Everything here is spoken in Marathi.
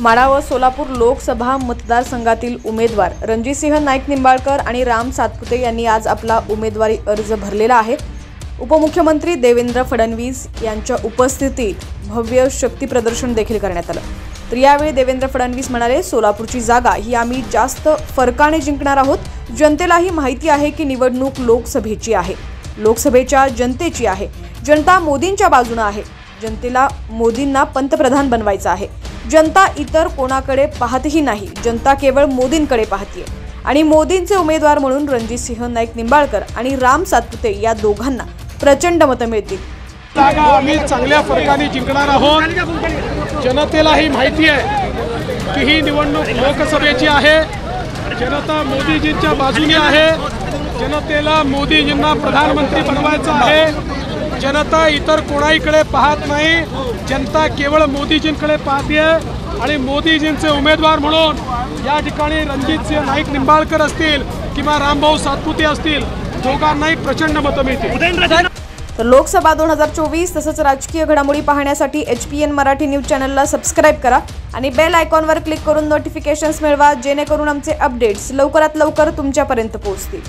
माढा व सोलापूर लोकसभा मतदारसंघातील उमेदवार रणजितसिंह नाईक निंबाळकर आणि राम सातपुते यांनी आज आपला उमेदवारी अर्ज भरलेला आहे। उपमुख्यमंत्री देवेंद्र फडणवीस यांच्या उपस्थितीत भव्य शक्ती प्रदर्शन देखील करण्यात आलं। तर यावेळी देवेंद्र फडणवीस म्हणाले, सोलापूरची जागा ही आम्ही जास्त फरकाने जिंकणार आहोत। जनतेलाही माहिती आहे की निवडणूक लोकसभेची आहे, लोकसभेच्या जनतेची आहे। जनता मोदींच्या बाजूने आहे। जनतेला मोदींना पंतप्रधान बनवायचं आहे। जनता इतर कोणाकडे पाहतही नाही, जनता केवळ मोदींकडे पाहते आणि मोदींचे उमेदवार म्हणून रणजितसिंह नाईक निंबाळकर आणि राम सातपुते या दोघांना प्रचंड मतं मिळतील। जागा आम्ही चांगल्या फरकाने जिंकणार आहोत। जनतेलाही माहिती आहे की ही निवडणूक लोकसभेची आहे। जनता मोदीजींच्या बाजूने आहे। जनतेला मोदीजींना प्रधानमंत्री बनवायचं आहे। जनता इतर कोणाहीकडे पाहत नाही, जनता केवळ मोदीजींकडे पाहते आणि मोदीजींचे उमेदवार म्हणून या ठिकाणी रणजितसिंह नाईक निंबाळकर असतील किंवा रामभाऊ सातपुते असतील, दोघांनाही प्रचंड मतं मिळतील। तर लोकसभा 2024 तसंच राजकीय घडामोडी पाहण्यासाठी HPN मराठी न्यूज चॅनलला सबस्क्राइब करा आणि बेल आयकॉनवर क्लिक करून नोटिफिकेशन्स मिळवा, जेणेकरून आमचे अपडेट्स लवकरात लवकर तुमच्यापर्यंत पोहोचतील।